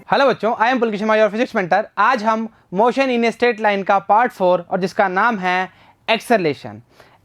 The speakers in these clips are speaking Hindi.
हेलो बच्चों, I am Pulkit Sharma your physics mentor. आज हम motion in a straight line का पार्ट 4 और जिसका नाम है एक्सेलरेशन।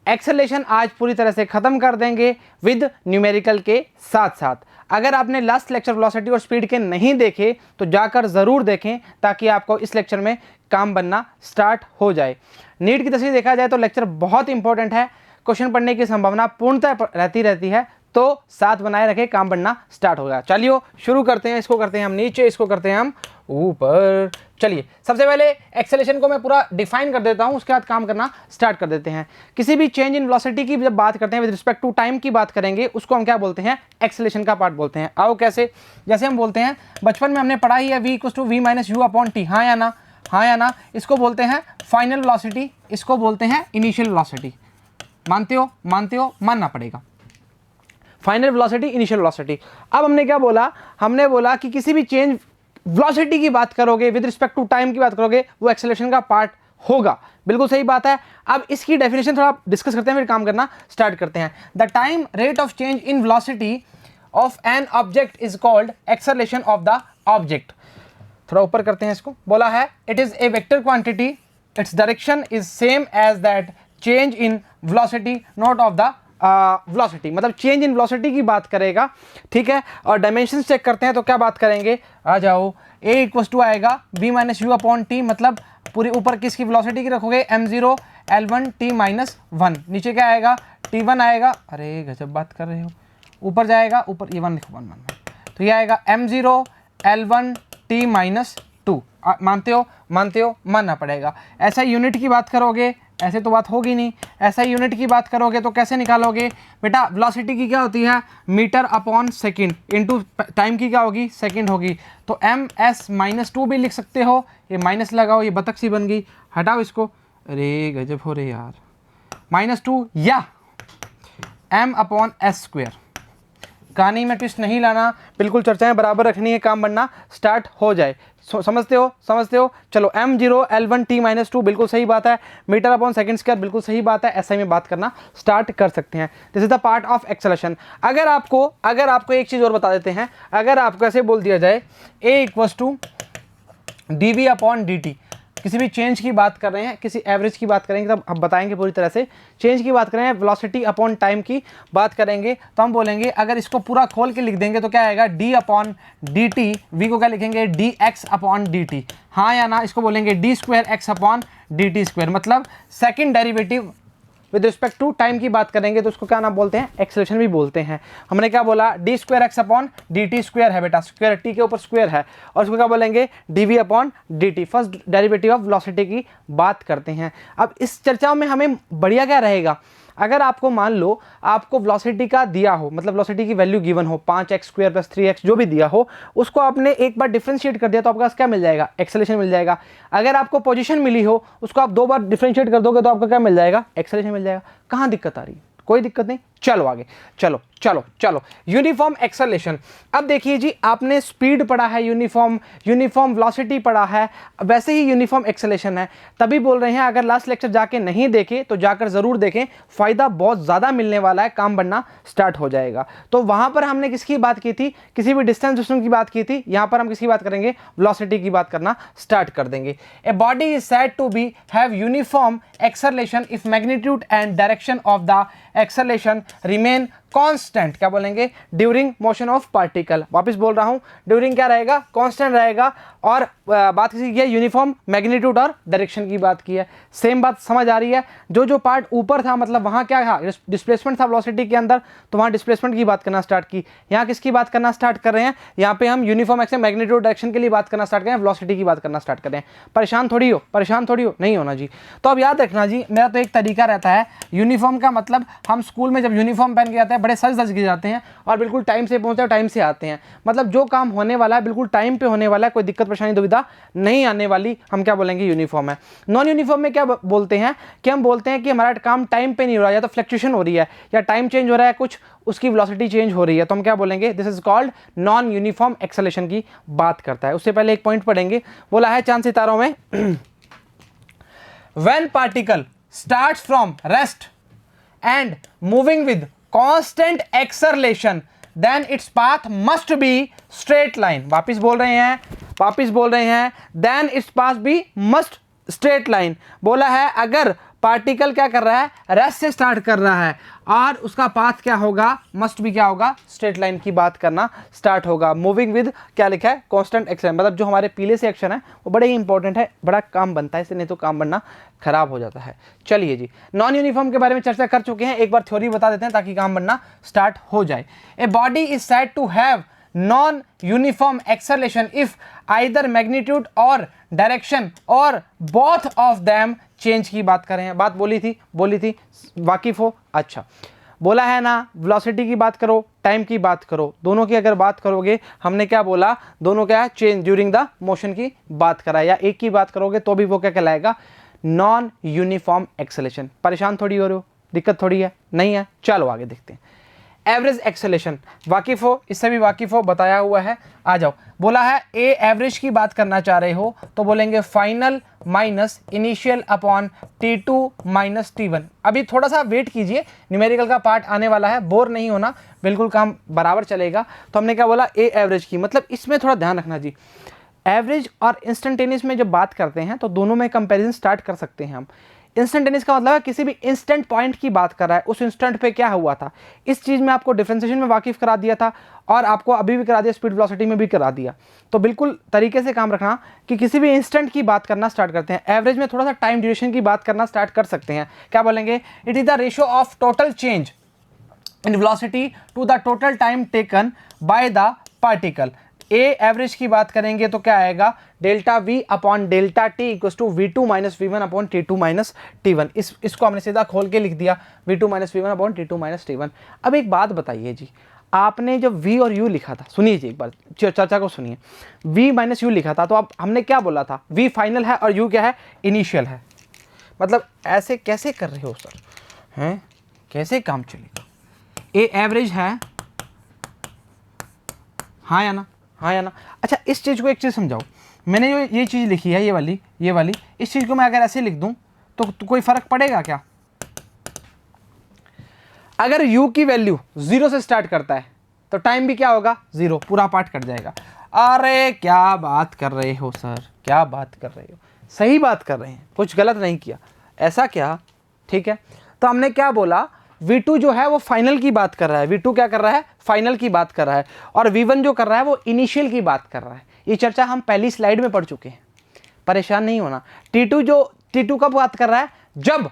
एक्सेलरेशन आज पूरी तरह से ख़त्म कर देंगे विद न्यूमेरिकल के साथ साथ। अगर आपने लास्ट लेक्चर वेलोसिटी और स्पीड के नहीं देखे तो जाकर ज़रूर देखें ताकि आपको इस लेक्चर में काम बनना स्टार्ट हो जाए। नीट की दृष्टि से देखा जाए तो लेक्चर बहुत इंपॉर्टेंट है, क्वेश्चन पढ़ने की संभावना पूर्णतः रहती है, तो साथ बनाए रखे, काम बनना स्टार्ट होगा। चलिए शुरू करते हैं। इसको करते हैं हम नीचे, इसको करते हैं हम ऊपर। चलिए सबसे पहले एक्सेलरेशन को मैं पूरा डिफाइन कर देता हूं, उसके बाद काम करना स्टार्ट कर देते हैं। किसी भी चेंज इन वेलोसिटी की जब बात करते हैं विद रिस्पेक्ट टू टाइम की बात करेंगे, उसको हम क्या बोलते हैं? एक्सेलरेशन का पार्ट बोलते हैं। आओ कैसे? जैसे हम बोलते हैं बचपन में हमने पढ़ा ही है v = v - u upon t। हाँ या ना? हाँ या ना? इसको बोलते हैं फाइनल वेलोसिटी, इसको बोलते हैं इनिशियल वेलोसिटी। मानते हो? मानते हो? मानना पड़ेगा। Final velocity, initial velocity. अब हमने क्या बोला? हमने बोला कि किसी भी चेंज वेलोसिटी की बात करोगे विद रिस्पेक्ट टू टाइम की बात करोगे, वो एक्सेलरेशन का पार्ट होगा। बिल्कुल सही बात है। अब इसकी डेफिनेशन थोड़ा डिस्कस करते हैं, फिर काम करना स्टार्ट करते हैं। The time rate of change in velocity of an object is called acceleration of the object. थोड़ा ऊपर करते हैं इसको। बोला है it is a vector quantity, its direction is same as that change in velocity not of the velocity. मतलब चेंज इन वेलोसिटी की बात करेगा, ठीक है। और डायमेंशंस चेक करते हैं तो क्या बात करेंगे? आ जाओ। a = आएगा v - u अपॉन t। मतलब पूरी ऊपर किसकी वेलोसिटी की रखोगे? m0 l1 t - 1। नीचे क्या आएगा? t1 आएगा। अरे गजब बात कर रहे हो। ऊपर जाएगा, ऊपर ये 1 लिखो, 1 तो ये आएगा m0 l1 t - 2। मानते हो? मानते हो? मानना पड़ेगा। ऐसा यूनिट की बात करोगे, ऐसे तो बात होगी नहीं। ऐसा यूनिट की बात करोगे तो कैसे निकालोगे बेटा? वेलोसिटी की क्या होती है? Meter upon second into time की क्या होगी? सेकंड होगी। तो ms-2 भी लिख सकते हो। ये माइनस लगाओ, ये बतख सी बन गई, हटाओ इसको। अरे गजब हो रहे यार। -2 या m/s²। कहानी में ट्विस्ट नहीं लाना, बिल्कुल चर्चाएं बराबर रखनी है, काम बनना स्टार्ट हो जाए। समझते हो? समझते हो? चलो m0 l1 t - 2 बिल्कुल सही बात है। मीटर अपॉन सेकंड स्क्वायर बिल्कुल सही बात है। ऐसे में बात करना स्टार्ट कर सकते हैं। This is the part of acceleration. अगर आपको एक चीज़ और बता देते हैं, अगर आपको ऐसे बोल दिया जाए a = dv अपॉन dt, किसी भी चेंज की बात कर रहे हैं, किसी एवरेज की बात करेंगे तब हम बताएंगे पूरी तरह से। चेंज की बात कर रहे हैं, वेलोसिटी अपॉन टाइम की बात करेंगे तो हम बोलेंगे, अगर इसको पूरा खोल के लिख देंगे तो क्या आएगा? d upon dt। v को क्या लिखेंगे? dx upon dt। हाँ या ना? इसको बोलेंगे d² अपॉन dt²। मतलब second derivative with respect to time की बात करेंगे तो उसको क्या नाम बोलते हैं? एक्सेलरेशन भी बोलते हैं। हमने क्या बोला? d² अपॉन dt² है बेटा, स्क्वायर t के ऊपर स्क्वायर है, और उसको क्या बोलेंगे? dv upon dt। First derivative of velocity की बात करते हैं। अब इस चर्चा में हमें बढ़िया क्या रहेगा? अगर आपको मान लो आपको वेलोसिटी का दिया हो, मतलब वेलोसिटी की वैल्यू गिवन हो 5x² + 3x जो भी दिया हो, उसको आपने एक बार डिफरेंशिएट कर दिया तो आपके पास क्या मिल जाएगा? एक्सेलरेशन मिल जाएगा। अगर आपको पोजीशन मिली हो, उसको आप 2 बार डिफरेंशिएट कर दोगे तो आपको क्या मिल जाएगा? एक्सेलरेशन मिल जाएगा। कहाँ दिक्कत आ रही है? कोई दिक्कत नहीं। चलो आगे, चलो चलो चलो। Uniform acceleration. अब देखिए जी, आपने स्पीड पढ़ा है, यूनिफॉर्म वेलोसिटी पढ़ा है, वैसे ही यूनिफॉर्म एक्सेलरेशन है। तभी बोल रहे हैं अगर लास्ट लेक्चर जाके नहीं देखे तो जाकर जरूर देखें, फायदा बहुत ज्यादा मिलने वाला है, काम बनना स्टार्ट हो जाएगा। तो वहां पर हमने किसकी बात की थी? किसी भी डिस्टेंस सिस्टम की बात की थी। यहां पर हम किसकी बात करेंगे? वेलोसिटी की बात करना स्टार्ट कर देंगे। A body is said to be have uniform acceleration if magnitude and direction of the acceleration remain constant. क्या बोलेंगे? During motion of particle. वापस बोल रहा हूं, ड्यूरिंग क्या रहेगा? कांस्टेंट रहेगा। और बात किसी की है? यूनिफॉर्म मैग्नीट्यूड और डायरेक्शन की बात की है। सेम बात समझ आ रही है? जो पार्ट ऊपर था, मतलब वहां क्या था? डिस्प्लेसमेंट था वेलोसिटी के अंदर, तो वहां डिस्प्लेसमेंट की बात करना स्टार्ट की। यहाँ किसकी बात करना स्टार्ट कर रहे हैं? यहाँ पे हम यूनिफॉर्म एक्शन मैग्नीट्यूड डायरेक्शन के लिए बात करना स्टार्ट करें, वेलोसिटी की बात करना स्टार्ट करें। परेशान थोड़ी हो, परेशान थोड़ी हो, नहीं होना जी। तो अब याद रखना जी, मेरा तो एक तरीका रहता है। यूनिफॉर्म का मतलब हम स्कूल में जब यूनिफॉर्म पहन के जाते हैं, बड़े सज धज के जाते हैं और बिल्कुल टाइम से पहुंचते हैं, टाइम से आते हैं। मतलब जो काम होने वाला है बिल्कुल टाइम पे होने वाला है, कोई दिक्कत परेशानी दुविधा नहीं आने वाली। हम क्या बोलेंगे? यूनिफॉर्म है। नॉन यूनिफॉर्म में क्या बोलते हैं? कि हम बोलते हैं कि हमारा काम टाइम पे नहीं हो रहा है, या तो फ्लक्चुएशन हो रही है, या टाइम चेंज हो रहा है कुछ, उसकी वेलोसिटी चेंज हो रही है, तो हम क्या बोलेंगे? This is called non uniform acceleration की बात करता है। उससे पहले एक पॉइंट पढ़ेंगे। बोला है चांद सितारों में when particle starts from rest and moving with constant acceleration then its path must be straight line। वापिस बोल रहे हैं, वापिस बोल रहे हैं then its path be must straight line. बोला है अगर पार्टिकल क्या कर रहा है, रेस्ट से स्टार्ट कर रहा है और उसका पाथ क्या होगा, मस्ट भी क्या होगा, स्ट्रेट लाइन की बात करना स्टार्ट होगा। मूविंग विद क्या लिखा है, कांस्टेंट एक्शन, मतलब जो हमारे पीले से एक्शन है वो बड़े ही इंपॉर्टेंट है, बड़ा काम बनता है इससे, नहीं तो काम बनना खराब हो जाता है। चलिए जी, नॉन यूनिफॉर्म के बारे में चर्चा कर चुके हैं, एक बार थ्योरी बता देते हैं ताकि काम बनना स्टार्ट हो जाए। A body is said to have non uniform acceleration if either magnitude और डायरेक्शन और बोथ ऑफ देम चेंज की बात करें, बात बोली थी वाकिफ हो। अच्छा, बोला है ना वेलोसिटी की बात करो, टाइम की बात करो, दोनों की अगर बात करोगे, हमने क्या बोला, दोनों क्या है, चेंज ड्यूरिंग द मोशन की बात करा, या एक की बात करोगे तो भी वो क्या कहलाएगा, नॉन यूनिफॉर्म एक्सेलरेशन। परेशान थोड़ी हो रहे हो, दिक्कत थोड़ी है, नहीं है, चलो आगे देखते हैं। एवरेज एक्सेलरेशन वाकिफ हो, इससे भी वाकिफ हो, बताया हुआ है, आ जाओ। बोला है ए एवरेज की बात करना चाह रहे हो तो बोलेंगे final minus initial upon T2 minus T1। अभी थोड़ा सा वेट कीजिए, न्यूमेरिकल का पार्ट आने वाला है, बोर नहीं होना, बिल्कुल काम बराबर चलेगा। तो हमने क्या बोला, ए एवरेज की, मतलब इसमें थोड़ा ध्यान रखना जी, एवरेज और इंस्टेंटेनियस में जब बात करते हैं तो दोनों में कंपैरिजन स्टार्ट कर सकते हैं हम। इंस्टेंटेनियस का मतलब है किसी भी इंस्टेंट पॉइंट की बात कर रहा है, उस इंस्टेंट पे क्या हुआ था, इस चीज़ में आपको डिफरेंशिएशन में वाकिफ करा दिया था और आपको अभी भी करा दिया, स्पीड वेलोसिटी में भी करा दिया। तो बिल्कुल तरीके से काम रखना कि किसी भी इंस्टेंट की बात करना स्टार्ट करते हैं। एवरेज में थोड़ा सा टाइम ड्यूरेशन की बात करना स्टार्ट कर सकते हैं, क्या बोलेंगे, it is the ratio of total change in velocity to the total time taken by the particle. A average की बात करेंगे तो क्या आएगा, delta V upon delta T equals to V2 minus V1 upon T2 minus T1। इसको हमने सीधा खोल के लिख दिया, V2 minus V1 upon T2 minus T1। अब एक बात बताइए जी, आपने जब V और U लिखा था, सुनिए जी एक बार चर्चा को सुनिए, V माइनस U लिखा था तो अब हमने क्या बोला था, V फाइनल है और U क्या है, इनिशियल है। मतलब ऐसे कैसे कर रहे हो सर, हैं कैसे काम चलेगा। ए एवरेज है, हाँ या ना, हाँ या ना। अच्छा, इस चीज़ को एक चीज़ समझाओ, मैंने जो ये चीज़ लिखी है, ये वाली इस चीज़ को मैं अगर ऐसे लिख दूं तो कोई फ़र्क पड़ेगा क्या। अगर u की वैल्यू 0 से स्टार्ट करता है तो टाइम भी क्या होगा, 0, पूरा पार्ट कट जाएगा। अरे क्या बात कर रहे हो सर, क्या बात कर रहे हो, सही बात कर रहे हैं, कुछ गलत नहीं किया, ऐसा क्या, ठीक है। तो हमने क्या बोला, V2 जो है वो फाइनल की बात कर रहा है, V2 क्या कर रहा है, फाइनल की बात कर रहा है, और V1 जो कर रहा है वो इनिशियल की बात कर रहा है। ये चर्चा हम पहली स्लाइड में पढ़ चुके हैं, परेशान नहीं होना। T2 कब बात कर रहा है, जब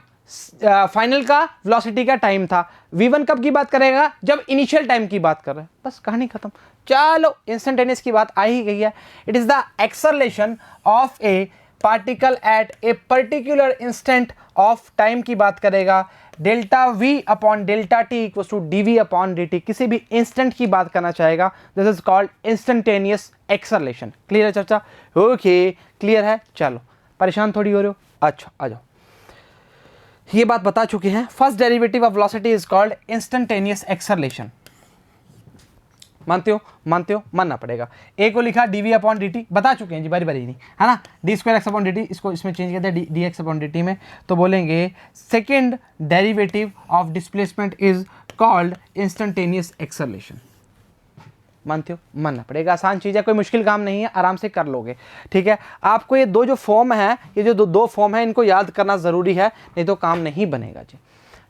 फाइनल का वेलोसिटी का टाइम था। V1 कब की बात करेगा, जब इनिशियल टाइम की बात कर रहा है, बस कहानी खत्म। चलो इंस्टेंटेनियस की बात आ ही गई है, it is the acceleration of a particle at a particular instant of time की बात करेगा। Delta V upon delta T equal to dV upon dt, किसी भी इंस्टेंट की बात करना चाहेगा, this is called instantaneous acceleration. Clear है चर्चा, ओके क्लियर है, चलो परेशान थोड़ी हो रहे हो। अच्छा आ जाओ, ये बात बता चुके हैं, first derivative of velocity is called instantaneous acceleration. मानते हो, मानना पड़ेगा। ए को लिखा dV अपॉन dt, बता चुके हैं जी, बारी नहीं है ना, d2x अपॉन dt, इसको इसमें चेंज किया था dx अपॉन dt में, तो बोलेंगे second derivative of displacement is called instantaneous acceleration. मानते हो, मानना पड़ेगा, आसान चीज़ है, कोई मुश्किल काम नहीं है, आराम से कर लोगे, ठीक है। आपको ये जो फॉर्म है, ये जो दो फॉर्म है, इनको याद करना ज़रूरी है, नहीं तो काम नहीं बनेगा जी,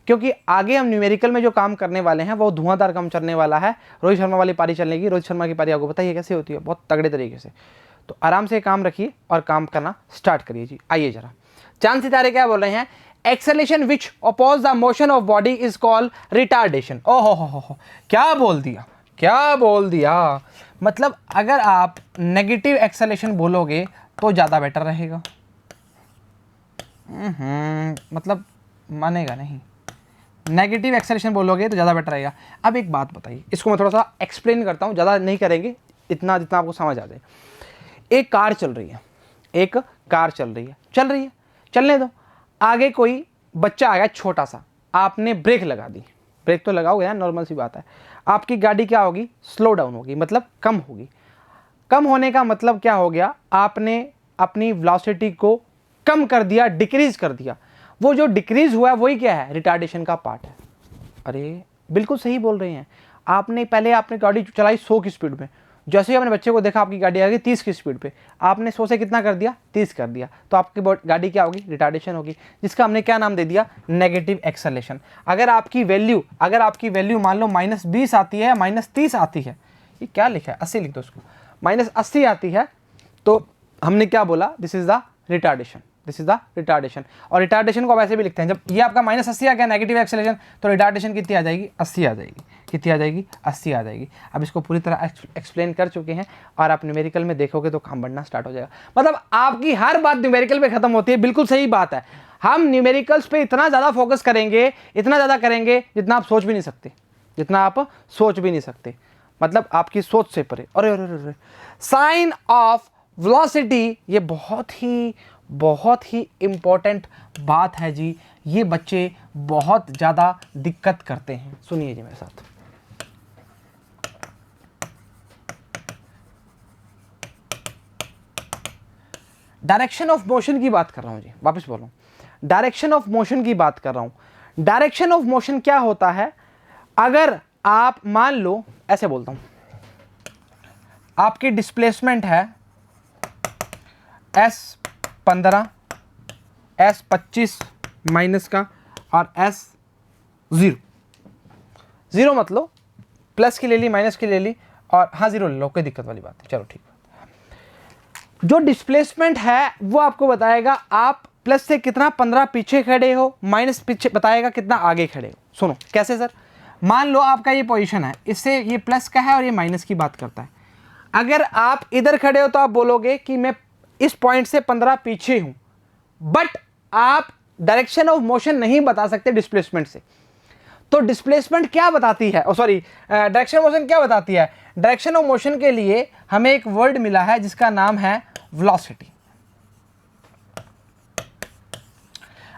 क्योंकि आगे हम न्यूमेरिकल में जो काम करने वाले हैं वो धुआंधार काम चलने वाला है। रोहित शर्मा वाली पारी चलेगी, रोहित शर्मा की पारी आपको बताइए कैसे होती है, बहुत तगड़े तरीके से। तो आराम से काम रखिए और काम करना स्टार्ट करिए जी। आइए जरा, चांद सितारे क्या बोल रहे हैं, acceleration which oppose the motion of body is called retardation. ओहो, क्या बोल दिया, मतलब अगर आप नेगेटिव एक्सेलरेशन बोलोगे तो ज़्यादा बेटर रहेगा, मतलब मानेगा नहीं, नेगेटिव एक्सेलरेशन बोलोगे तो ज़्यादा बेटर रहेगा। अब एक बात बताइए, इसको मैं थोड़ा सा एक्सप्लेन करता हूँ, ज़्यादा नहीं करेंगे, इतना जितना आपको समझ आ जाए। एक कार चल रही है, चलने दो, आगे कोई बच्चा आ गया छोटा सा, आपने ब्रेक लगा दी, ब्रेक तो लगाओगे यार, नॉर्मल सी बात है, आपकी गाड़ी क्या होगी, स्लो डाउन होगी, मतलब कम होगी। कम होने का मतलब क्या हो गया, आपने अपनी वेलोसिटी को कम कर दिया, डिक्रीज कर दिया। वो जो डिक्रीज हुआ है वही क्या है, रिटार्डेशन का पार्ट है। अरे बिल्कुल सही बोल रहे हैं, आपने गाड़ी चलाई 100 की स्पीड में, जैसे ही आपने बच्चे को देखा आपकी गाड़ी आ गई 30 की स्पीड पे, आपने 100 से कितना कर दिया, 30 कर दिया, तो आपकी गाड़ी क्या होगी, रिटार्डेशन होगी, जिसका हमने क्या नाम दे दिया, नेगेटिव एक्सेलरेशन। अगर आपकी वैल्यू मान लो -20 आती है या -30 आती है, ये क्या लिखा है, 80 लिख दो उसको, -80 आती है, तो हमने क्या बोला, this is the retardation, this is the retardation. और रिटार्डेशन को वैसे भी लिखते हैं, जब ये आपका -80 आ गया नेगेटिव एक्सेलरेशन, तो रिटार्डेशन कितनी आ जाएगी, 80 आ जाएगी, कितनी आ जाएगी, 80 आ जाएगी। अब इसको पूरी तरह एक्सप्लेन कर चुके हैं और आप न्यूमेरिकल में देखोगे तो काम बढ़ना स्टार्ट हो जाएगा। मतलब आपकी हर बात न्यूमेरिकल पे खत्म होती है, बिल्कुल सही बात है। हम न्यूमेरिकल्स पे इतना ज़्यादा फोकस करेंगे, इतना ज़्यादा करेंगे जितना आप सोच भी नहीं सकते, जितना आप सोच भी नहीं सकते, मतलब आपकी सोच से परे। अरे साइन ऑफ वेलोसिटी, ये बहुत ही इंपॉर्टेंट बात है जी, ये बच्चे बहुत ज़्यादा दिक्कत करते हैं। सुनिए जी मेरे साथ, डायरेक्शन ऑफ मोशन की बात कर रहा हूं जी, वापस बोल रहा हूं, डायरेक्शन ऑफ मोशन की बात कर रहा हूं। डायरेक्शन ऑफ मोशन क्या होता है, अगर आप मान लो, ऐसे बोलता हूं, आपकी डिस्प्लेसमेंट है S15, S25 माइनस का और S0, 0 मत लो, प्लस की ले ली, माइनस की ले ली, और हाँ 0 ले लो, कोई दिक्कत वाली बात है, चलो ठीक। जो डिस्प्लेसमेंट है वो आपको बताएगा आप प्लस से कितना 15 पीछे खड़े हो, माइनस पीछे बताएगा कितना आगे खड़े हो। सुनो कैसे सर, मान लो आपका ये पोजीशन है, इससे ये प्लस का है और ये माइनस की बात करता है। अगर आप इधर खड़े हो तो आप बोलोगे कि मैं इस पॉइंट से 15 पीछे हूं, बट आप डायरेक्शन ऑफ मोशन नहीं बता सकते डिस्प्लेसमेंट से। तो डिस्प्लेसमेंट क्या बताती है, डायरेक्शन ऑफ मोशन क्या बताती है, डायरेक्शन ऑफ मोशन के लिए हमें एक वर्ड मिला है जिसका नाम है वेलोसिटी।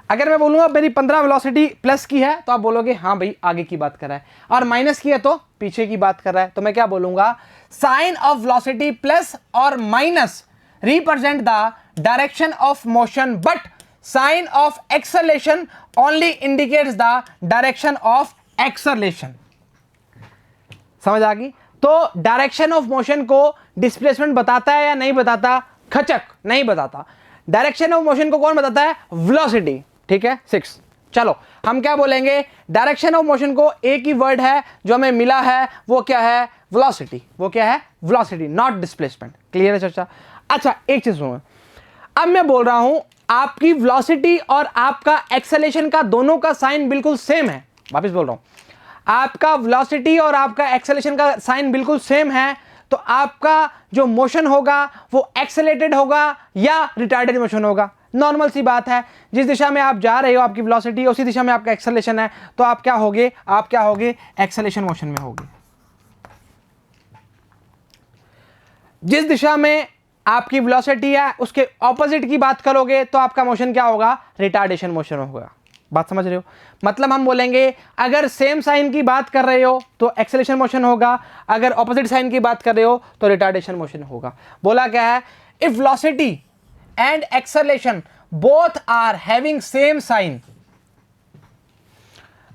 अगर मैं बोलूंगा मेरी 15 वेलोसिटी प्लस की है, तो आप बोलोगे हाँ भाई आगे की बात कर रहा है, और माइनस की है तो पीछे की बात कर रहा है। तो मैं क्या बोलूंगा, साइन ऑफ वेलोसिटी प्लस और minus represent the direction of motion, but sign of acceleration only indicates the direction of acceleration. समझ आ गई? तो डायरेक्शन ऑफ मोशन को डिस्प्लेसमेंट बताता है या नहीं बताता, खचक नहीं बताता। डायरेक्शन ऑफ मोशन को कौन बताता है, वेलोसिटी। ठीक है 6। चलो हम क्या बोलेंगे, डायरेक्शन ऑफ मोशन को एक ही वर्ड है जो हमें मिला है, वो क्या है, वेलोसिटी। वो क्या है, वेलोसिटी, नॉट डिस्प्लेसमेंट। क्लियर है चर्चा? अच्छा एक चीज सुनो, अब मैं बोल रहा हूं आपकी वेलोसिटी और आपका एक्सेलरेशन का दोनों का साइन बिल्कुल सेम है। वापस बोल रहा हूं, आपका वेलोसिटी और आपका एक्सेलरेशन का साइन बिल्कुल सेम है, तो आपका जो मोशन होगा वो एक्सेलरेटेड होगा या रिटार्डेड मोशन होगा। नॉर्मल सी बात है, जिस दिशा में आप जा रहे हो आपकी वेलोसिटी, उसी दिशा में आपका एक्सेलरेशन है, तो आप क्या होगे, एक्सेलरेशन मोशन में होगे। जिस दिशा में आपकी वेलोसिटी है उसके ऑपोजिट की बात करोगे तो आपका मोशन क्या होगा, रिटार्डेशन मोशन होगा। बात समझ रहे हो? मतलब हम बोलेंगे अगर सेम साइन की बात कर रहे हो तो एक्सेलरेशन मोशन होगा, अगर ऑपोजिट साइन की बात कर रहे हो तो रिटार्डेशन मोशन होगा। बोला क्या है, if velocity and acceleration both are having same sign,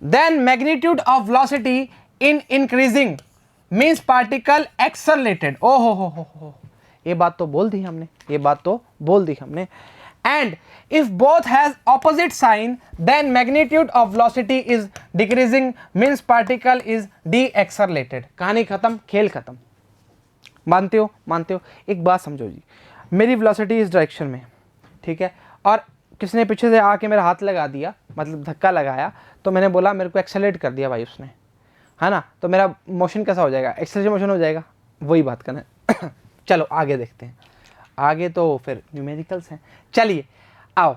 then magnitude of velocity in increasing means particle accelerated. ओ हो, ये बात तो बोल दी हमने, and if both has opposite sign then magnitude of velocity is decreasing means particle is deaccelerated। कहानी खत्म, खेल खत्म। मानते हो? एक बात समझो जी, मेरी वेलोसिटी इस डायरेक्शन में, ठीक है, और किसने पीछे से आके मेरा हाथ लगा दिया, मतलब धक्का लगाया, तो मैंने बोला मेरे को एक्सेलरेट कर दिया भाई उसने, है ना, तो मेरा मोशन कैसा हो जाएगा, एक्सेलरेशन मोशन हो जाएगा। वही बात करना चलो आगे देखते हैं, आगे तो फिर न्यूमेरिकल्स हैं। चलिए आओ,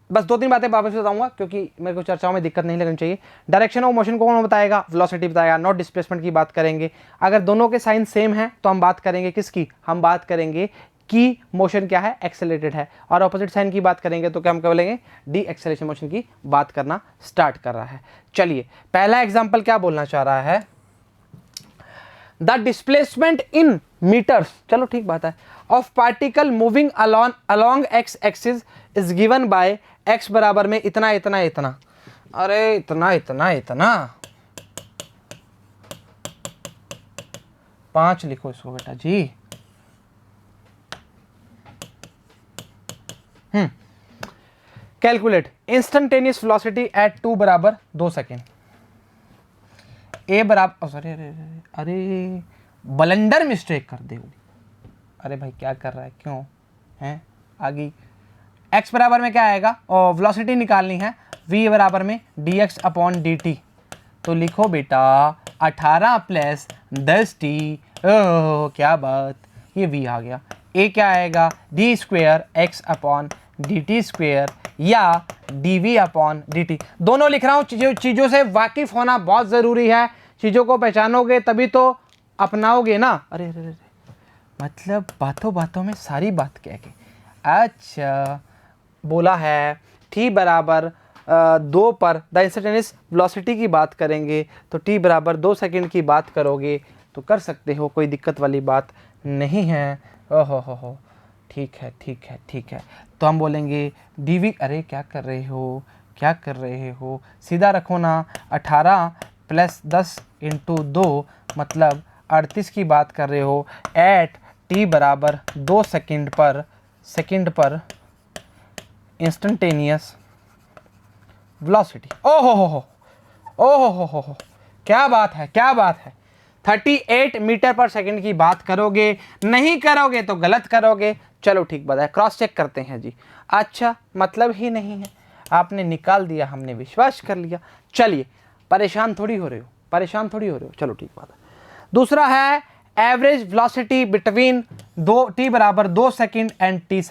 बस 2-3 बातें वापस बताऊंगा क्योंकि मेरे को चर्चाओं में दिक्कत नहीं लगनी चाहिए। डायरेक्शन ऑफ मोशन को कौन बताएगा, वेलोसिटी बताएगा, नॉट डिस्प्लेसमेंट की बात करेंगे। अगर दोनों के साइन सेम हैं तो हम बात करेंगे किसकी, हम बात करेंगे कि मोशन क्या है, एक्सेलरेटेड है, और ऑपोजिट साइन की बात करेंगे तो क्या हम क्या बोलेंगे, डी एक्सेलरेशन मोशन की बात करना स्टार्ट कर रहा है। चलिए पहला एग्जाम्पल क्या बोलना चाह रहा है, द डिस्प्लेसमेंट इन मीटर्स, चलो ठीक बात है, of particle moving along x axis is given bye x बराबर में इतना इतना इतना। अरे इतना इतना इतना, 5 लिखो इसको बेटा जी। कैलकुलेट इंस्टेंटेनियस वेलोसिटी एट 2 बराबर 2 सेकेंड। ए बराबर, सॉरी अरे अरे ब्लंडर मिस्टेक कर दे। अरे भाई क्या कर रहा है, क्यों है आगे। x बराबर में क्या आएगा, और वेलोसिटी निकालनी है, v बराबर में dx अपॉन dt। तो लिखो बेटा 18 प्लस 10t, ओह क्या बात, ये v आ गया। a क्या आएगा, d square x upon dt square या dv अपॉन dt। दोनों लिख रहा हूँ, चीज़ों से वाकिफ होना बहुत ज़रूरी है। चीज़ों को पहचानोगे तभी तो अपनाओगे ना। अरे अरे अरे, मतलब बातों बातों में सारी बात कह के। अच्छा बोला है t बराबर 2 पर द इंस्टेंटेनियस वेलोसिटी की बात करेंगे, तो t बराबर 2 सेकंड की बात करोगे तो कर सकते हो, कोई दिक्कत वाली बात नहीं है। ओहो हो, ठीक है ठीक है ठीक है। तो हम बोलेंगे dv, अरे क्या कर रहे हो, क्या कर रहे हो, सीधा रखो ना। 18 प्लस 10 इंटू 2 मतलब 38 की बात कर रहे हो, एट t बराबर 2 सेकंड पर इंस्टेंटेनियस वेलोसिटी। ओहो हो, क्या बात है क्या बात है। 38 मीटर पर सेकंड की बात करोगे, नहीं करोगे तो गलत करोगे। चलो ठीक बात है, क्रॉस चेक करते हैं जी। अच्छा मतलब ही नहीं है, आपने निकाल दिया, हमने विश्वास कर लिया। चलिए परेशान थोड़ी हो रहे हो, चलो ठीक बात है। दूसरा है एवरेज वेलोसिटी बिटवीन t बराबर 2 सेकंड एंड 3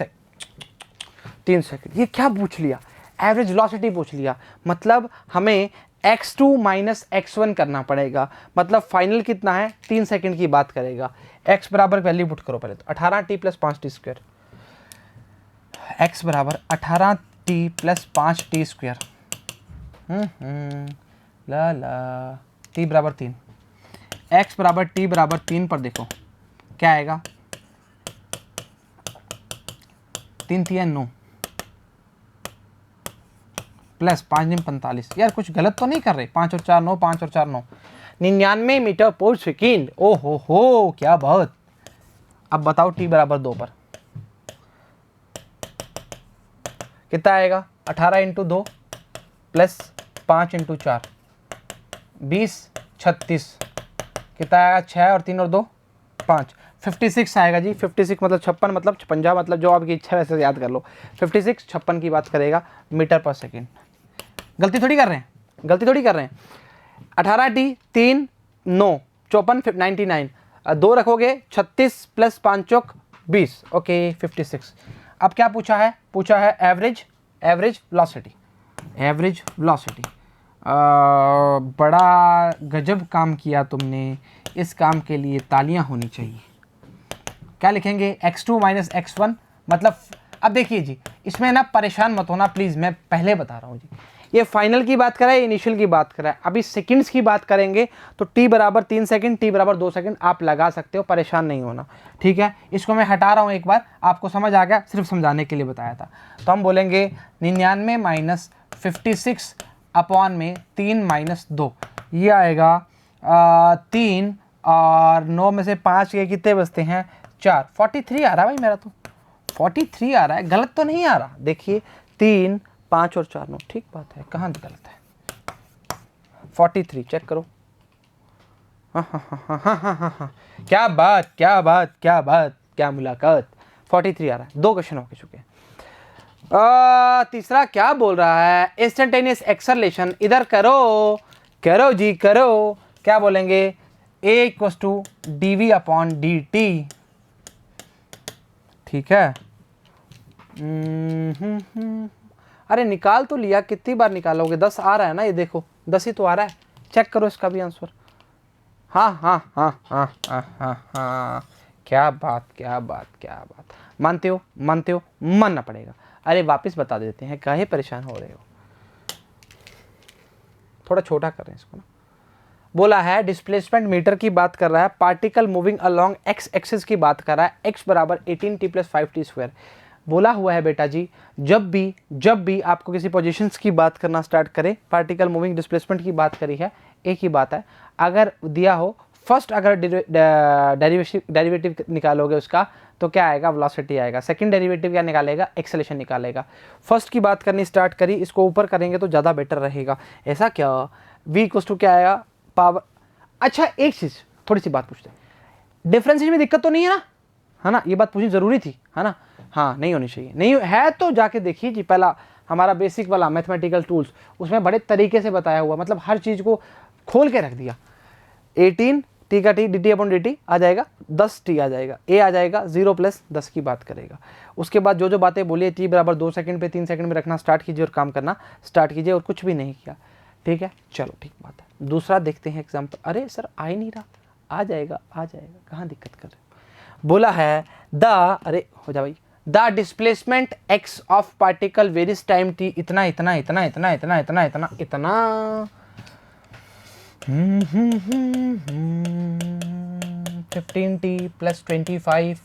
सेकंड। ये क्या पूछ लिया, एवरेज वेलोसिटी पूछ लिया, मतलब हमें x2 माइनस x1 करना पड़ेगा। मतलब फाइनल कितना है, 3 सेकंड की बात करेगा। x बराबर वैल्यू पुट करो पहले तो 18t plus 5t square. x बराबर 18t प्लस 5t स्क्वायर, ला ला, t बराबर 3। x बराबर t बराबर 3 पर देखो क्या आएगा, 3 3 9 प्लस 5 9 45। यार कुछ गलत तो नहीं कर रहे, 5 और 4 9, 5 और 4 9, 99 मीटर पर सेकेंड। ओ हो क्या बात। अब बताओ t बराबर 2 पर कितना आएगा, 18 इंटू 2 प्लस 5 इंटू 4 20 36 कितना आएगा, 6 और 3 और 2 5, 56 आएगा जी। 56 मतलब 56 मतलब 56, मतलब जो आपकी इच्छा वैसे याद कर लो। 56 56 की बात करेगा मीटर पर सेकेंड। गलती थोड़ी कर रहे हैं। 18t 3 9 54 99, 2 रखोगे 36 प्लस 5 चौक 20, ओके 56। अब क्या पूछा है एवरेज वेलोसिटी। बड़ा गजब काम किया तुमने, इस काम के लिए तालियां होनी चाहिए। क्या लिखेंगे, x2 माइनस x1, मतलब अब देखिए जी, इसमें ना परेशान मत होना प्लीज़, मैं पहले बता रहा हूँ जी। ये फाइनल की बात करा है, इनिशियल की बात करा है, अभी सेकंड्स की बात करेंगे। तो t बराबर 3 सेकंड, t बराबर 2 सेकंड आप लगा सकते हो, परेशान नहीं होना, ठीक है। इसको मैं हटा रहा हूँ एक बार, आपको समझ आ गया, सिर्फ समझाने के लिए बताया था। तो हम बोलेंगे 99 माइनस 56 अपॉन में 3 माइनस 2, ये आएगा 3 और 9 में से 5 के कितने बचते हैं, 4। 43 आ रहा है भाई मेरा, तो 43 आ रहा है, गलत तो नहीं आ रहा। देखिए 3 5 और 4 9, ठीक बात है, कहाँ गलत है। 43 चेक करो, हाँ, क्या बात, क्या मुलाकात। 43 आ रहा है, 2 क्वेश्चन हो चुके हैं। तीसरा क्या बोल रहा है, इंस्टेंटेनियस एक्सेलरेशन। इधर करो जी, क्या बोलेंगे, a equals to dv upon dt, ठीक है। अरे निकाल तो लिया, कितनी बार निकालोगे, 10 आ रहा है ना, ये देखो 10 ही तो आ रहा है, चेक करो इसका भी आंसर। हाँ, क्या बात, मानते हो, मानना पड़ेगा। अरे वापस बता देते हैं, काहे परेशान हो रहे हो, थोड़ा छोटा कर रहे हैं इसको ना। बोला है डिस्प्लेसमेंट मीटर की बात कर रहा है, particle moving along x axis की बात कर रहा है, x बराबर 18t प्लस 5t स्क्वायर। बोला हुआ है बेटा जी, जब भी आपको किसी पोजीशंस की बात करना स्टार्ट करें, पार्टिकल मूविंग डिस्प्लेसमेंट की बात करी है, एक ही बात है, अगर दिया हो फर्स्ट अगर डेरिवेटिव निकालोगे उसका तो क्या आएगा, वेलोसिटी आएगा। सेकंड डेरिवेटिव क्या निकालेगा, एक्सेलेरेशन निकालेगा। फर्स्ट की बात करनी स्टार्ट करी, इसको ऊपर करेंगे तो ज़्यादा बेटर रहेगा। ऐसा क्या, v इक्वल्स टू क्या आएगा, पावर। अच्छा एक चीज़, थोड़ी सी बात पूछते हैं, डिफरेंशिएशन में दिक्कत तो नहीं है ना, है ना, ये बात पूछनी ज़रूरी थी, है ना। हाँ नहीं होनी चाहिए, नहीं है तो जाके देखिए जी, पहला हमारा बेसिक वाला मैथमेटिकल टूल्स, उसमें बड़े तरीके से बताया हुआ, मतलब हर चीज़ को खोल के रख दिया। 18 टी का T D T upon D T आ जाएगा, 10 टी आ जाएगा, ए आ जाएगा 0 प्लस 10 की बात करेगा। उसके बाद जो जो बातें बोली, टी बराबर 2 सेकंड पे 3 सेकंड में रखना स्टार्ट कीजिए और काम करना स्टार्ट कीजिए, और कुछ भी नहीं किया, ठीक है। चलो ठीक बात है। दूसरा देखते हैं एग्जाम्पल। अरे सर आ ही नहीं रहा, आ जाएगा आ जाएगा, कहाँ दिक्कत कर रहे हो। बोला है द, अरे हो जा भाई, the displacement x of particle various time T, इतना इतना इतना इतना इतना इतना इतना इतना 15t प्लस 25,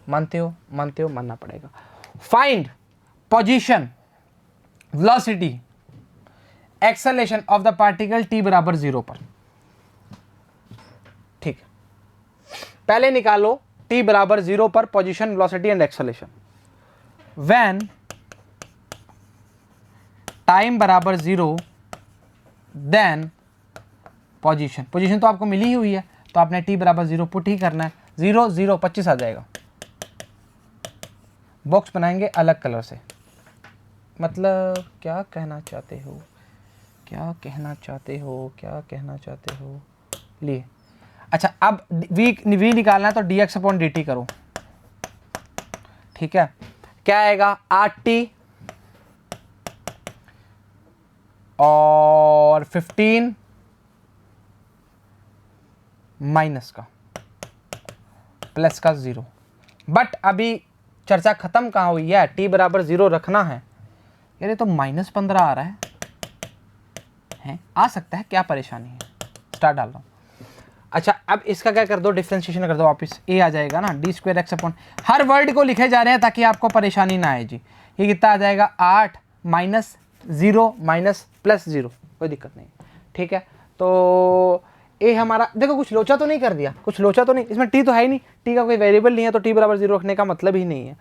मानते हो, मानते हो, मानना पड़ेगा। Find position, velocity, acceleration of the particle t बराबर 0 पर। ठीक है, पहले निकालो t बराबर 0 पर position, velocity and acceleration. When time बराबर 0 देन पोजीशन, पोजीशन तो आपको मिली ही हुई है, तो आपने t बराबर 0 पुट ही करना है। 0 0 25 आ जाएगा। बॉक्स बनाएंगे अलग कलर से, मतलब क्या कहना चाहते हो, क्या कहना चाहते हो, क्या कहना चाहते हो, लिए। अच्छा अब v निकालना है तो dx अपॉन dt करो, ठीक है। क्या आएगा, 8t और 15 माइनस का प्लस का 0। बट अभी चर्चा खत्म कहाँ हुई है, t बराबर 0 रखना है। यार ये तो -15 आ रहा है, आ सकता है, क्या परेशानी है, स्टार डाल रहा हूँ। अच्छा अब इसका क्या कर दो, डिफ्रेंशिएशन कर दो वापस, a आ जाएगा ना, डी स्क्वायर एक्स अपॉन, हर वर्ड को लिखे जा रहे हैं ताकि आपको परेशानी ना आए जी। ये कितना आ जाएगा, 8 माइनस 0 माइनस प्लस 0, कोई दिक्कत नहीं, ठीक है। तो ए हमारा देखो, कुछ लोचा तो नहीं कर दिया, कुछ लोचा तो नहीं, इसमें टी तो है ही नहीं, टी का कोई वेरिएबल नहीं है, तो टी बराबर 0 रखने का मतलब ही नहीं है।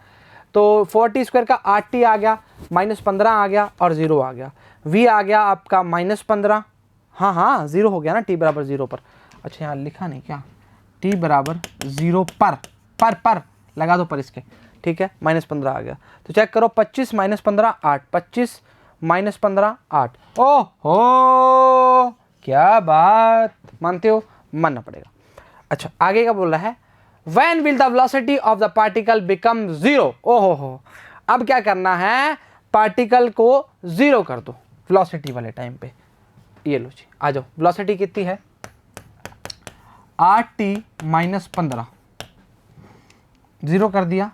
तो 4t स्क्वायर का 8t आ गया, -15 आ गया और 0 आ गया। v आ गया आपका -15, हाँ हाँ 0 हो गया ना t बराबर 0 पर। अच्छा यहाँ लिखा नहीं क्या, t बराबर 0 पर लगा दो पर इसके, ठीक है, -15 आ गया। तो चेक करो, 25 -15 8, 25 -15 8। ओह हो क्या बात, मानते हो, मानना पड़ेगा। अच्छा आगे का बोल रहा है, When will the velocity of the particle become 0? ओहो हो, अब क्या करना है, पार्टिकल को 0 कर दो वेलोसिटी वाले टाइम पे। ये लो जी, आ जाओ, वेलोसिटी कितनी है, 8t माइनस 15, 0 कर दिया,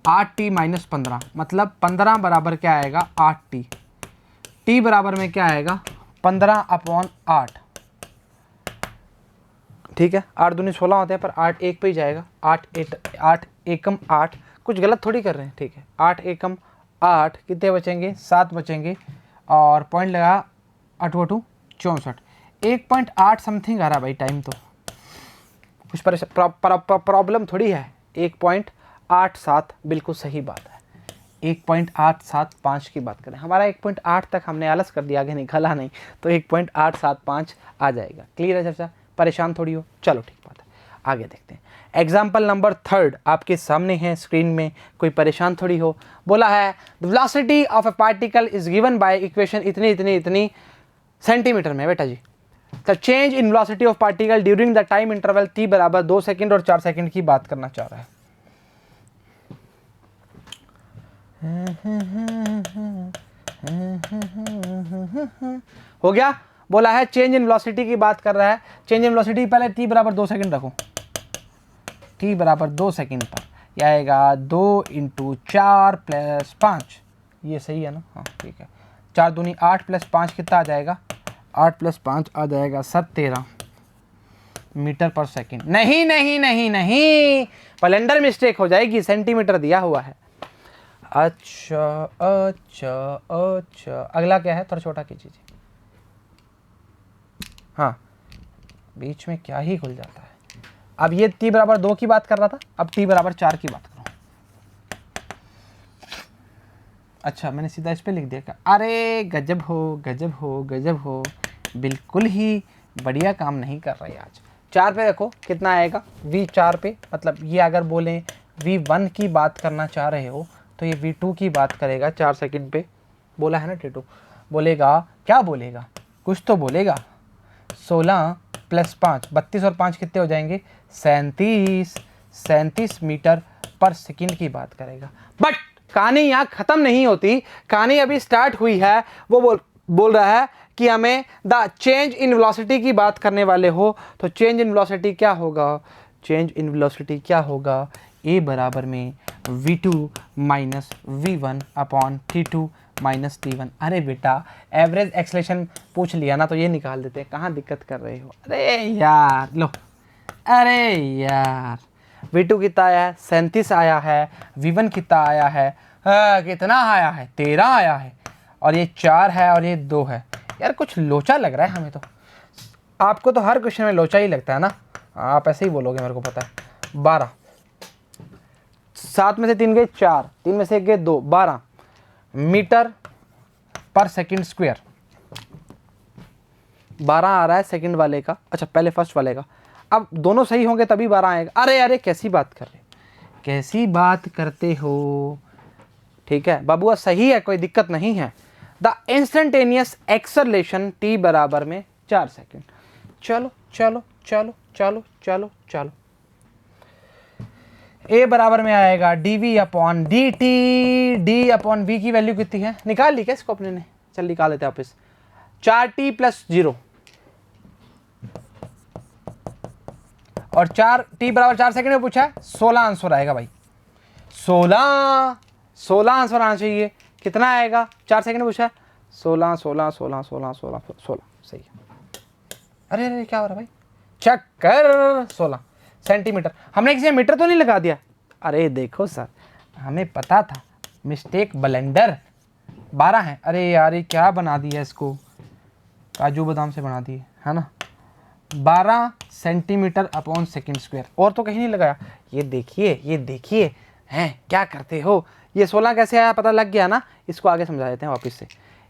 8t माइनस 15 मतलब 15 बराबर क्या आएगा, 8t, t बराबर में क्या आएगा, 15 अपॉन 8, ठीक है। 8 दूनी 16 होते हैं, पर 8 एक पे ही जाएगा, 8 एकम 8, कुछ गलत थोड़ी कर रहे हैं, ठीक है। 8 एकम 8 कितने बचेंगे, 7 बचेंगे, और पॉइंट लगा 8 8 64, 1.8 समथिंग आ रहा भाई टाइम, तो कुछ प्रॉब्लम थोड़ी है। 1.87 बिल्कुल सही बात है, 1.875 की बात करें, हमारा 1.8 तक हमने आलस कर दिया, आगे निकला नहीं, तो 1.875 आ जाएगा। क्लियर है चर्चा, परेशान थोड़ी हो, चलो ठीक बात है, आगे देखते हैं। एग्जाम्पल नंबर 3 आपके सामने है स्क्रीन में, कोई परेशान थोड़ी हो। बोला है the velocity of a particle is given by equation इतनी इतनी इतनी सेंटीमीटर में। बेटा जी, the change in velocity of particle during the time interval t बराबर 2 सेकंड और 4 सेकंड की बात करना चाह रहा है। हो गया, बोला है चेंज इन वेलोसिटी की बात कर रहा है। चेंज इन वेलोसिटी पहले t बराबर 2 सेकंड रखो, t बराबर 2 सेकंड पर यह आएगा 2 × 4 + 5, ये सही है ना, हाँ ठीक है। 4 दूनी 8 + 5 कितना आ जाएगा, 8 + 5 आ जाएगा 17 मीटर पर सेकंड। नहीं नहीं नहीं नहीं, कैलेंडर मिस्टेक हो जाएगी, सेंटीमीटर दिया हुआ है। अच्छा अच्छा अच्छा, अगला क्या है, थोड़ा छोटा कीजिए। हाँ बीच में क्या ही खुल जाता है। अब ये t बराबर 2 की बात कर रहा था, अब t बराबर 4 की बात करो। अच्छा मैंने सीधा इस पे लिख दिया। अरे गजब हो गजब हो गजब हो, बिल्कुल ही बढ़िया काम नहीं कर रही आज। 4 पे देखो कितना आएगा V4 पे, मतलब ये अगर बोलें V1 की बात करना चाह रहे हो तो ये V2 की बात करेगा 4 सेकंड पे। बोला है ना T2, बोलेगा क्या बोलेगा, कुछ तो बोलेगा। 16 + 5 32 और 5 कितने हो जाएंगे 37 मीटर पर सेकंड की बात करेगा। बट कहानी यहाँ ख़त्म नहीं होती, कहानी अभी स्टार्ट हुई है। वो बोल रहा है कि हमें द चेंज इन वेलोसिटी की बात करने वाले हो, तो चेंज इन वेलोसिटी क्या होगा, चेंज इन वेलोसिटी क्या होगा, a बराबर में v2 minus v1 upon t2 minus t1। अरे बेटा एवरेज एक्सेलरेशन पूछ लिया ना तो ये निकाल देते हैं, कहाँ दिक्कत कर रहे हो। अरे यार लो, अरे यार v2 कितना आया है 37 आया है, v1 कितना आया है कितना आया है 13 आया है, और ये 4 है और ये 2 है। यार कुछ लोचा लग रहा है हमें तो। आपको तो हर क्वेश्चन में लोचा ही लगता है ना, आप ऐसे ही बोलोगे मेरे को पता है। 12 7 में से 3 गए 4, 3 में से 1 गए 2, 12 मीटर पर सेकंड स्क्वायर। 12 आ रहा है सेकंड वाले का, अच्छा पहले फर्स्ट वाले का। अब दोनों सही होंगे तभी 12 आएगा। अरे अरे कैसी बात कर रहे, कैसी बात करते हो। ठीक है बाबुआ सही है, कोई दिक्कत नहीं है। द इंस्टेंटेनियस एक्सेलरेशन t बराबर में 4 सेकंड। चलो चलो चलो चलो चलो चलो, a बराबर में आएगा dv upon dt। d upon v की वैल्यू कितनी है, निकाल ली क्या इसको अपने ने, चल निकाल लेते हैं वापस। 4t + 0 और 4t बराबर 4 सेकंड में पूछा है, 16 आंसर आएगा भाई। 16 आंसर आना चाहिए। कितना आएगा 4 सेकंड में पूछा है, 16 16 16 16 16 16 सही है। अरे अरे क्या हो रहा है भाई, चक्कर 16 सेंटीमीटर। हमने किसी मीटर तो नहीं लगा दिया। अरे देखो सर हमें पता था, मिस्टेक ब्लेंडर। 12 है। अरे यार ये क्या बना दिया इसको, काजू बादाम से बना दिए है ना। 12 सेंटीमीटर अपॉन सेकंड स्क्वायर, और तो कहीं नहीं लगाया। ये देखिए हैं क्या करते हो। ये 16 कैसे आया पता लग गया ना, इसको आगे समझा देते हैं वापस से।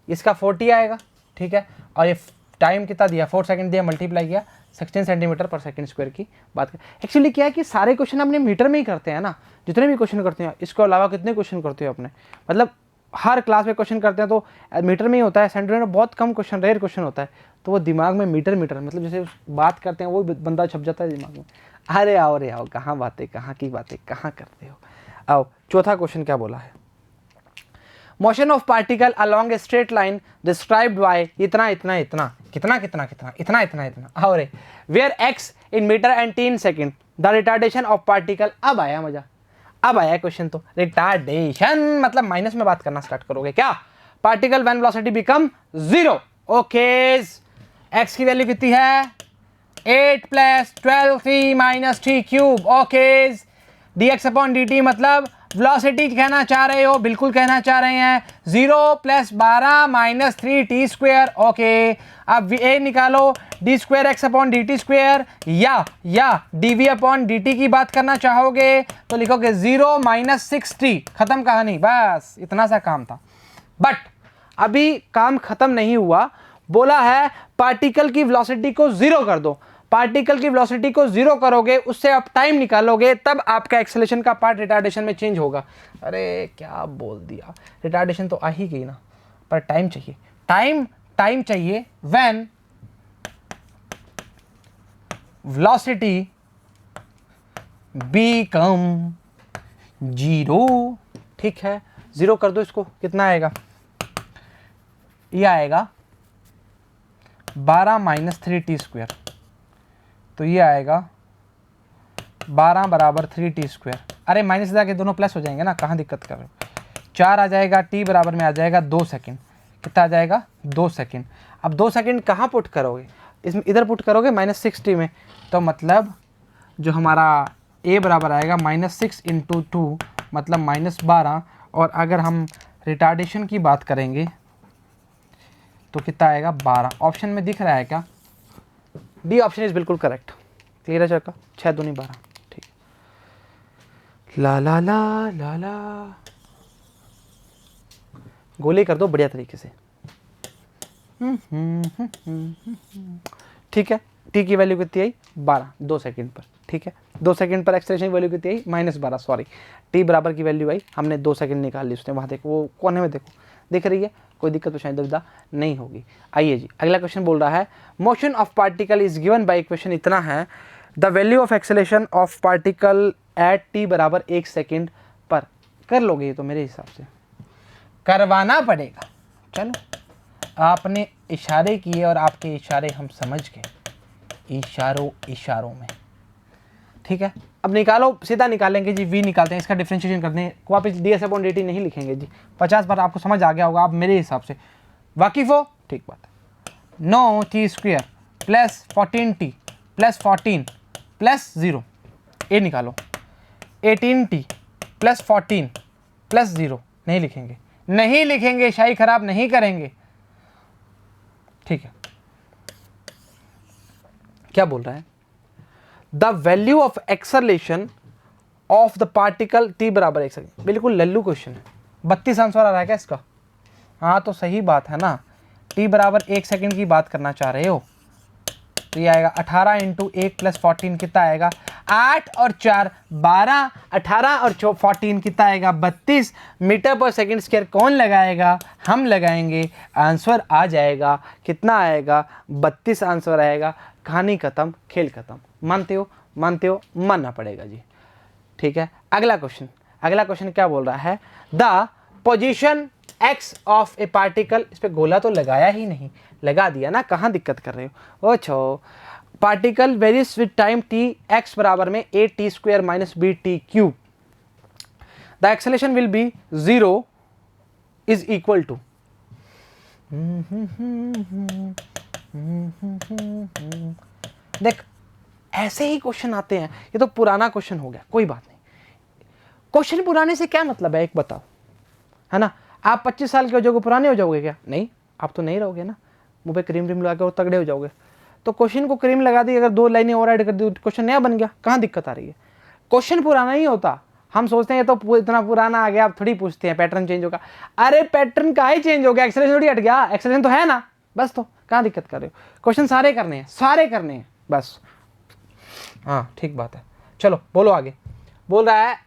इसका 40 आएगा ठीक है, और ये टाइम कितना दिया 4 सेकंड दिया, मल्टीप्लाई किया 16 सेंटीमीटर पर सेकंड स्क्वायर की बात कर। एक्चुअली क्या है कि सारे क्वेश्चन अपने मीटर में ही करते हैं ना, जितने भी क्वेश्चन करते हैं। इसके अलावा कितने क्वेश्चन करते हो अपने, मतलब हर क्लास में क्वेश्चन करते हैं तो मीटर में ही होता है। सेंटीमीटर में बहुत कम क्वेश्चन, रेयर क्वेश्चन होता है, तो वो दिमाग में मीटर मतलब जैसे बात करते हैं वो बंदा छप जाता है दिमाग में। अरे आओ कहाँ बातें, कहाँ की बातें कहाँ करते हो। आओ चौथा क्वेश्चन क्या बोला है, motion of particle along a straight line described bye इतना इतना इतना कितना कितना कितना इतना इतना इतना और where x in meter and t in second the retardation of particle. अब आया मजा, अब आया क्वेश्चन। तो रिटार्डेशन मतलब माइनस में बात करना स्टार्ट करोगे क्या। Particle when velocity become 0। Okay x की वैल्यू कितनी है 8 + 12c - t³ okay. dx upon dt मतलब वेलोसिटी कहना चाह रहे हो, बिल्कुल कहना चाह रहे हैं 0 + 12 - 3t² ओके। अब a निकालो d² x अपॉन dt² या dv अपॉन dt की बात करना चाहोगे तो लिखोगे 0 - 6t। खत्म कहानी, बस इतना सा काम था। बट अभी काम खत्म नहीं हुआ, बोला है पार्टिकल की वेलोसिटी को 0 कर दो। पार्टिकल की वेलोसिटी को 0 करोगे, उससे आप टाइम निकालोगे, तब आपका एक्सेलरेशन का पार्ट रिटार्डेशन में चेंज होगा। अरे क्या बोल दिया, रिटार्डेशन तो आ ही गई ना, पर टाइम चाहिए। टाइम चाहिए व्हेन वेलोसिटी बिकम 0। ठीक है 0 कर दो इसको, कितना आएगा, ये आएगा 12 - 3t²। तो ये आएगा 12 बराबर 3t²। अरे माइनस जाके दोनों प्लस हो जाएंगे ना, कहाँ दिक्कत कर रहे हो। 4 आ जाएगा, t बराबर में आ जाएगा 2 सेकंड। कितना आ जाएगा 2 सेकंड। अब 2 सेकंड कहाँ पुट करोगे, इसमें इधर पुट करोगे -6t में, तो मतलब जो हमारा a बराबर आएगा -6 × 2 मतलब -12। और अगर हम रिटार्डेशन की बात करेंगे तो कितना आएगा 12। ऑप्शन में दिख रहा है क्या, डी ऑप्शन इज बिल्कुल करेक्ट। क्लियर है चक्का? 6 दूनी 12। ठीक, ला ला ला ला ला, गोली कर दो बढ़िया तरीके से। ठीक है, टी की वैल्यू कितनी आई? 12, 2 सेकंड पर। ठीक है, 2 सेकंड पर एक्सेलरेशन की वैल्यू कितनी आई? -12, सॉरी, टी बराबर की वैल्यू आई, हमने 2 सेकंड निकाल ली उसने। वहाँ देखो, वो कोने में देखो, दिख रही है, कोई दिक्कत तो शायद दुविधा नहीं होगी। आइए जी, अगला क्वेश्चन बोल रहा है motion of particle is given by equation इतना है, the value of acceleration of particle at T बराबर 1 सेकेंड पर। कर लोगे ये तो मेरे हिसाब से करवाना पड़ेगा। चलो, आपने इशारे किए और आपके इशारे हम समझ गए, इशारों में। ठीक है, अब निकालो, सीधा निकालेंगे जी, v निकालते हैं, इसका डिफरेंशिएशन करते हैं, वापस ds/dt नहीं लिखेंगे जी। 50 बार आपको समझ आ गया होगा, आप मेरे हिसाब से वाकिफ हो, ठीक बात है। 9t² plus 14t plus 14 plus 0, ये निकालो। 18t प्लस 14 प्लस 0 नहीं लिखेंगे, नहीं लिखेंगे, शाही खराब नहीं करेंगे। ठीक है, क्या बोल रहा है? The value of acceleration of the particle T बराबर 1 सेकेंड। बिल्कुल लल्लू क्वेश्चन है। 32 आंसर आ रहा है क्या इसका? हाँ तो सही बात है ना, टी बराबर 1 सेकेंड की बात करना चाह रहे हो, तो ये आएगा 18 × 1 प्लस 14 कितना आएगा? 8 और 4 12, 18 और 14 कितना आएगा? 32 मीटर पर सेकेंड स्क्वायर। कौन लगाएगा? हम लगाएंगे। आंसर आ जाएगा, कितना आएगा? 32 आंसर आएगा। कहानी खत्म, खेल खत्म। मानते हो? मानते हो? मानना पड़ेगा जी। ठीक है, अगला क्वेश्चन क्या बोल रहा है? The position x of a particle, इस पे गोला तो लगाया ही नहीं, लगा दिया ना, कहाँ दिक्कत कर रहे हो? ओछो, particle varies with time t, x बराबर में at² minus bt³। The acceleration will be 0 is equal to. देख, ऐसे ही क्वेश्चन आते हैं। ये तो पुराना क्वेश्चन हो गया, कोई बात नहीं। क्वेश्चन पुराने से क्या मतलब है, एक बताओ, है ना? आप 25 साल के हो जाओगे, पुराने हो जाओगे क्या? नहीं, आप तो नहीं रहोगे ना, मुंह पे क्रीम लगा के और तगड़े हो जाओगे। तो क्वेश्चन को क्रीम लगा दी, अगर 2 लाइनें और ऐड कर दी, क्वेश्चन नया बन गया। कहाँ दिक्कत आ रही है? क्वेश्चन पुराना ही होता। हम सोचते हैं ये तो इतना पुराना आ गया, आप थोड़ी पूछते हैं पैटर्न चेंज होगा। अरे पैटर्न का ही चेंज हो गया, एक्सेलरेशन थोड़ी हट गया, एक्सेलरेशन तो है ना, बस। तो कहाँ दिक्कत कर रहे हो? क्वेश्चन सारे करने हैं, बस। हाँ ठीक बात है, चलो बोलो आगे। बोल रहा है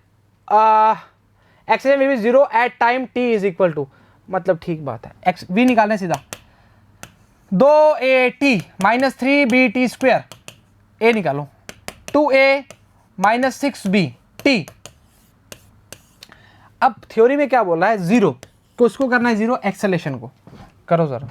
acceleration will be 0 at time t is equal to, मतलब ठीक बात है, एक्स v निकालने सीधा। 2at माइनस 3bt², a निकालो। 2a minus 6bt। अब थ्योरी में क्या बोल रहा है? 0 को उसको करना है, 0 एक्सेलरेशन को करो जरा।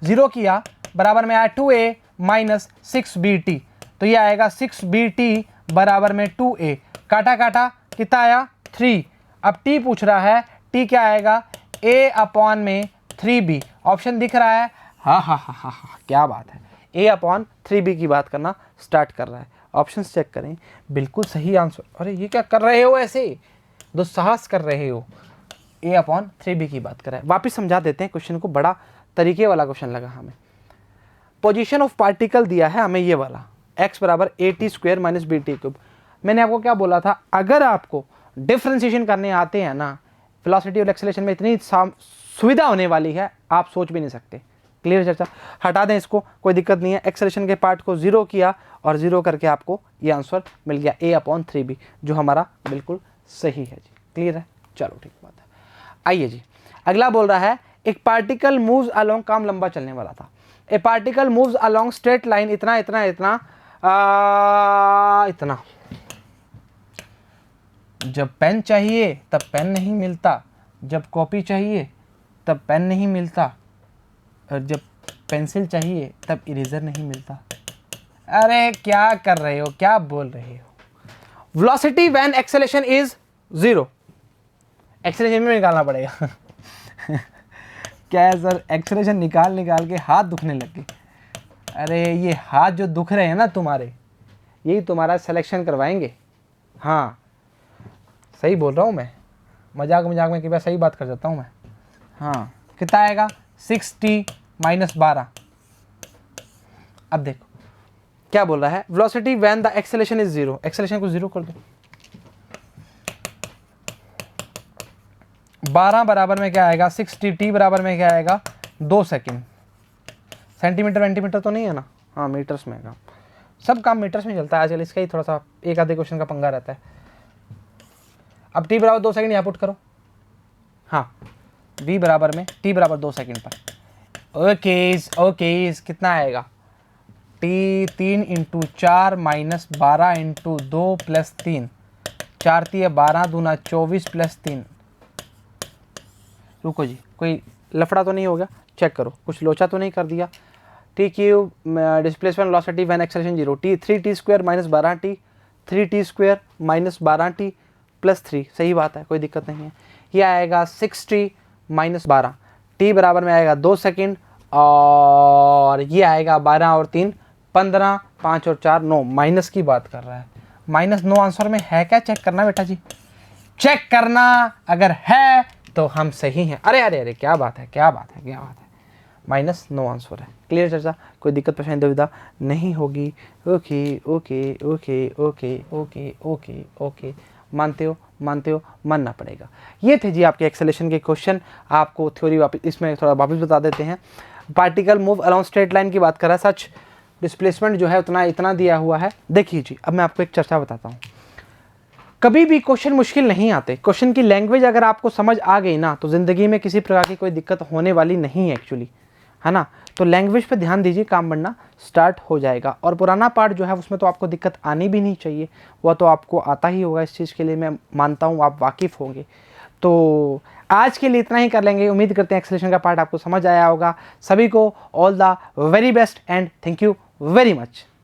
0 किया, बराबर में आया 2a माइनस 6bt, तो ये आएगा 6bt बराबर में 2a। काटा काटा कितना आया? 3। अब t पूछ रहा है, t क्या आएगा? a/में 3b। ऑप्शन दिख रहा है? हाँ, क्या बात है, a/3b की बात करना स्टार्ट कर रहा है। ऑप्शंस चेक करें, बिल्कुल सही आंसर। अरे ये क्या कर रहे हो, ऐसे दुस्साहस कर रहे हो। a/3b की बात कर रहा है। वापिस समझा देते हैं क्वेश्चन को, बड़ा तरीके वाला क्वेश्चन लगा हमें। पोजीशन ऑफ पार्टिकल दिया है हमें ये वाला, x बराबर at² माइनस bt³। मैंने आपको क्या बोला था? अगर आपको डिफ्रेंशिएशन करने आते हैं ना, वेलोसिटी और एक्सेलरेशन में इतनी सुविधा होने वाली है, आप सोच भी नहीं सकते। क्लियर चर्चा? हटा दें इसको, कोई दिक्कत नहीं है। एक्सेलरेशन के पार्ट को 0 किया और 0 करके आपको ये आंसर मिल गया, a/3b, जो हमारा बिल्कुल सही है जी। क्लियर है? चलो ठीक बात है। आइए जी, अगला बोल रहा है एक पार्टिकल मूव्स अलोंग, काम लंबा चलने वाला था। ए particle moves along straight line, इतना इतना इतना इतना। जब पेन चाहिए तब पेन नहीं मिलता, जब कॉपी चाहिए तब पेन नहीं मिलता, और जब पेंसिल चाहिए तब इरेजर नहीं मिलता। अरे क्या कर रहे हो, क्या बोल रहे हो? Velocity when acceleration is 0, acceleration में निकालना पड़ेगा। क्या है सर, एक्सेलरेशन निकाल के हाथ दुखने लग गए। अरे ये हाथ जो दुख रहे हैं ना तुम्हारे, यही तुम्हारा सिलेक्शन करवाएंगे। हाँ सही बोल रहा हूँ मैं, मजाक में कई बार सही बात कर जाता हूँ मैं। हाँ कितना आएगा? 6t माइनस 12, अब देखो क्या बोल रहा है, velocity when the acceleration is zero, acceleration को जीरो कर दो। 12 बराबर में क्या आएगा 60, t बराबर में क्या आएगा 2 सेकेंड। सेंटीमीटर वेंटीमीटर तो नहीं है ना, हाँ मीटर्स में काम, सब काम मीटर्स में चलता है आजकल, इसका ही थोड़ा सा एक आधे क्वेश्चन का पंगा रहता है। अब t बराबर 2 सेकेंड यहाँ पुट करो, हाँ v बराबर में t बराबर 2 सेकेंड पर। ओके कितना आएगा t 3 into 4 minus 12 into 2 plus 3, 4 3 12 दूना 24 प्लस 3। रुको जी, कोई लफड़ा तो नहीं हो गया, चेक करो, कुछ लोचा तो नहीं कर दिया। T cube displacement velocity when acceleration zero, T 3t square minus 12t, 3t square minus 12t plus 3, सही बात है, कोई दिक्कत नहीं है। ये आएगा 6t माइनस 12, t बराबर में आएगा 2 सेकेंड, और ये आएगा 12 और 3 15, 5 और 4 9, माइनस की बात कर रहा है। माइनस 9 आंसर में है क्या, चेक करना बेटा जी, चेक करना, अगर है तो हम सही हैं। अरे अरे अरे क्या बात है, क्या बात है, क्या बात है, माइनस 9 आंसर है। क्लियर चर्चा, कोई दिक्कत परेशानी दुविधा नहीं होगी। Okay okay okay okay okay okay okay, मानते हो मानते हो, मानना पड़ेगा। ये थे जी आपके एक्सेलरेशन के क्वेश्चन। आपको थ्योरी वापस इसमें थोड़ा वापस बता देते हैं। Particle move along straight line की बात कर रहा है, सच डिस्प्लेसमेंट जो है उतना इतना दिया हुआ है। देखिए जी, अब मैं आपको एक चर्चा बताता हूँ। कभी भी क्वेश्चन मुश्किल नहीं आते, क्वेश्चन की लैंग्वेज अगर आपको समझ आ गई ना तो ज़िंदगी में किसी प्रकार की कोई दिक्कत होने वाली नहीं है एक्चुअली, है ना। तो लैंग्वेज पे ध्यान दीजिए, काम बनना स्टार्ट हो जाएगा। और पुराना पार्ट जो है उसमें तो आपको दिक्कत आनी भी नहीं चाहिए, वह तो आपको आता ही होगा, इस चीज़ के लिए मैं मानता हूँ आप वाकिफ़ होंगे। तो आज के लिए इतना ही कर लेंगे। उम्मीद करते हैं एक्सेलरेशन का पार्ट आपको समझ आया होगा। सभी को all the very best and thank you very much.